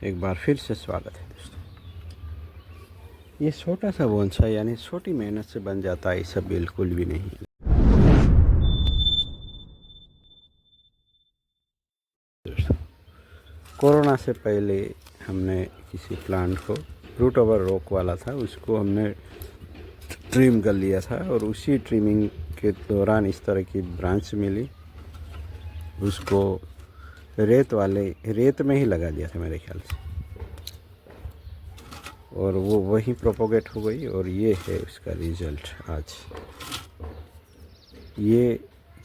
एक बार फिर से स्वागत है दोस्तों। ये छोटा सा बोनसाई यानी छोटी मेहनत से बन जाता है, ऐसा बिल्कुल भी नहीं है दोस्तों। कोरोना से पहले हमने किसी प्लांट को रूट ओवर रोक वाला था, उसको हमने ट्रिम कर लिया था और उसी ट्रिमिंग के दौरान इस तरह की ब्रांच मिली, उसको रेत में ही लगा दिया था मेरे ख्याल से, और वो वही प्रोपोगेट हो गई और ये है उसका रिज़ल्ट। आज ये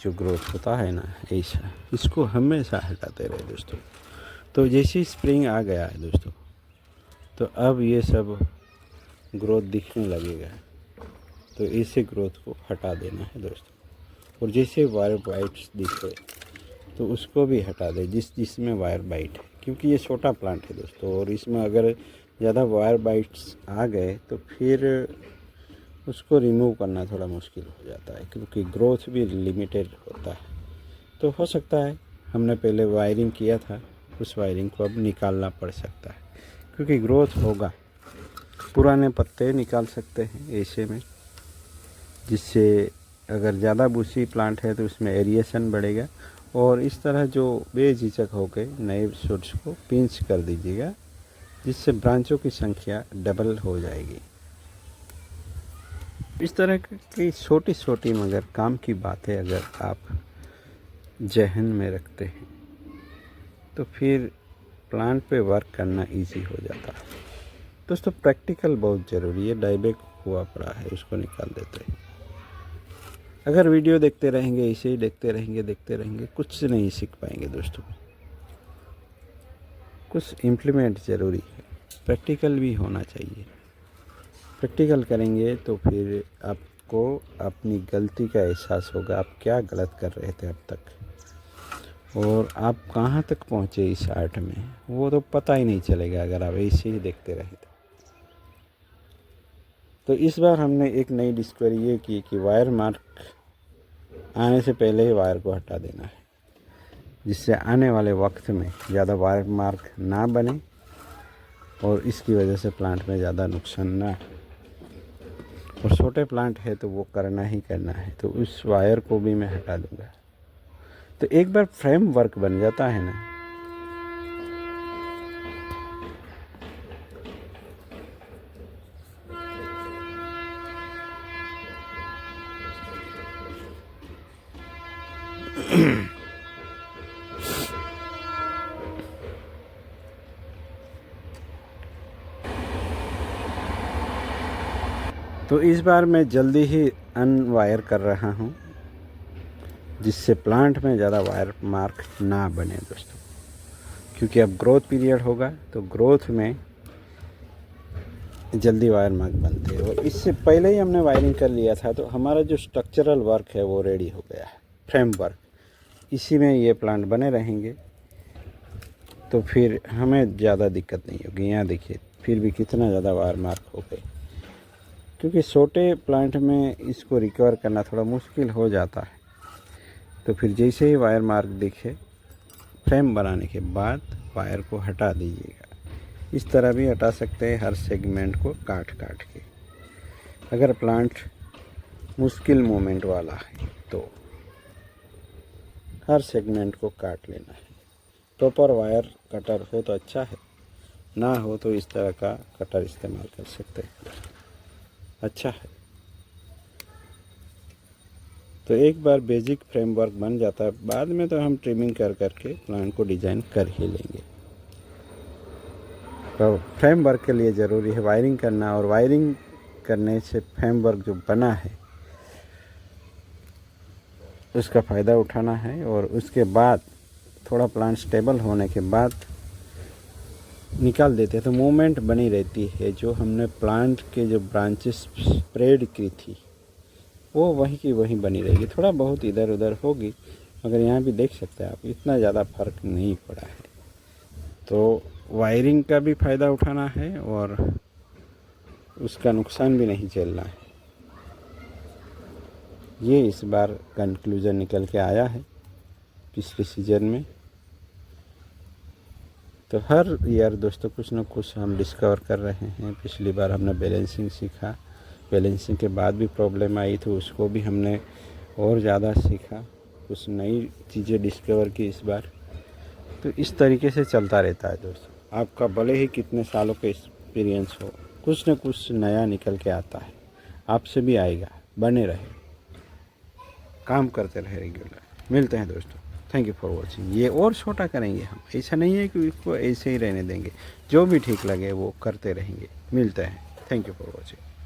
जो ग्रोथ होता है ना, ऐसा इसको हमेशा हटाते रहे दोस्तों। तो जैसे स्प्रिंग आ गया है दोस्तों, तो अब ये सब ग्रोथ दिखने लगेगा, तो इसे ग्रोथ को हटा देना है दोस्तों। और जैसे वायर बाइट्स दिखे तो उसको भी हटा दे जिसमें वायर बाइट है, क्योंकि ये छोटा प्लांट है दोस्तों, और इसमें अगर ज़्यादा वायर बाइट्स आ गए तो फिर उसको रिमूव करना थोड़ा मुश्किल हो जाता है, क्योंकि ग्रोथ भी लिमिटेड होता है। तो हो सकता है हमने पहले वायरिंग किया था, उस वायरिंग को अब निकालना पड़ सकता है, क्योंकि ग्रोथ होगा। पुराने पत्ते निकाल सकते हैं ऐसे में, जिससे अगर ज़्यादा बूसी प्लांट है तो उसमें एरिएशन बढ़ेगा। और इस तरह जो बेझिझक होकर नए शूट्स को पिंच कर दीजिएगा, जिससे ब्रांचों की संख्या डबल हो जाएगी। इस तरह की छोटी छोटी मगर काम की बातें अगर आप जहन में रखते हैं तो फिर प्लांट पे वर्क करना इजी हो जाता है दोस्तों। प्रैक्टिकल बहुत ज़रूरी है। डाइबैक हुआ पड़ा है, उसको निकाल देते हैं। अगर वीडियो देखते रहेंगे, ऐसे ही देखते रहेंगे, कुछ नहीं सीख पाएंगे दोस्तों। कुछ इम्प्लीमेंट ज़रूरी है, प्रैक्टिकल भी होना चाहिए। प्रैक्टिकल करेंगे तो फिर आपको अपनी गलती का एहसास होगा, आप क्या गलत कर रहे थे अब तक, और आप कहाँ तक पहुँचे इस आर्ट में, वो तो पता ही नहीं चलेगा अगर आप ऐसे ही देखते रहे तो इस बार हमने एक नई डिस्कवरी ये की कि वायर मार्क आने से पहले ही वायर को हटा देना है, जिससे आने वाले वक्त में ज़्यादा वायर मार्क ना बने और इसकी वजह से प्लांट में ज़्यादा नुकसान ना हो। और छोटे प्लांट है तो वो करना ही करना है, तो उस वायर को भी मैं हटा दूंगा। तो एक बार फ्रेम वर्क बन जाता है ना, तो इस बार मैं जल्दी ही अनवायर कर रहा हूँ, जिससे प्लांट में ज़्यादा वायर मार्क ना बने दोस्तों। क्योंकि अब ग्रोथ पीरियड होगा, तो ग्रोथ में जल्दी वायर मार्क बनते हैं। और इससे पहले ही हमने वायरिंग कर लिया था, तो हमारा जो स्ट्रक्चरल वर्क है वो रेडी हो गया है, फ्रेम वर्क। इसी में ये प्लांट बने रहेंगे, तो फिर हमें ज़्यादा दिक्कत नहीं होगी। यहाँ देखिए फिर भी कितना ज़्यादा वायर मार्क हो गए, क्योंकि छोटे प्लांट में इसको रिकवर करना थोड़ा मुश्किल हो जाता है। तो फिर जैसे ही वायर मार्क दिखे, फ्रेम बनाने के बाद वायर को हटा दीजिएगा। इस तरह भी हटा सकते हैं, हर सेगमेंट को काट काट के। अगर प्लांट मुश्किल मूवमेंट वाला है तो हर सेगमेंट को काट लेना है। प्रॉपर वायर कटर हो तो अच्छा है, ना हो तो इस तरह का कटर इस्तेमाल कर सकते हैं, अच्छा है। तो एक बार बेसिक फ्रेमवर्क बन जाता है, बाद में तो हम ट्रिमिंग कर करके प्लांट को डिज़ाइन कर ही लेंगे। तो फ्रेमवर्क के लिए ज़रूरी है वायरिंग करना, और वायरिंग करने से फ्रेमवर्क जो बना है उसका फ़ायदा उठाना है। और उसके बाद थोड़ा प्लांट स्टेबल होने के बाद निकाल देते हैं, तो मूवमेंट बनी रहती है। जो हमने प्लांट के जो ब्रांचेस स्प्रेड की थी वो वहीं की वहीं बनी रहेगी, थोड़ा बहुत इधर उधर होगी, मगर यहाँ भी देख सकते हैं आप, इतना ज़्यादा फर्क नहीं पड़ा है। तो वायरिंग का भी फ़ायदा उठाना है और उसका नुकसान भी नहीं झेलना है। ये इस बार कंक्लूज़न निकल के आया है पिछले सीजन में। तो हर ईयर दोस्तों कुछ ना कुछ हम डिस्कवर कर रहे हैं। पिछली बार हमने बैलेंसिंग सीखा, बैलेंसिंग के बाद भी प्रॉब्लम आई तो उसको भी हमने और ज़्यादा सीखा, कुछ नई चीज़ें डिस्कवर की इस बार। तो इस तरीके से चलता रहता है दोस्तों। आपका भले ही कितने सालों का एक्सपीरियंस हो, कुछ न कुछ नया निकल के आता है, आपसे भी आएगा। बने रहे, काम करते रहे रेगुलर। मिलते हैं दोस्तों, थैंक यू फॉर वॉचिंग। ये और छोटा करेंगे हम, ऐसा नहीं है कि इसको ऐसे ही रहने देंगे, जो भी ठीक लगे वो करते रहेंगे। मिलते हैं, थैंक यू फॉर वॉचिंग।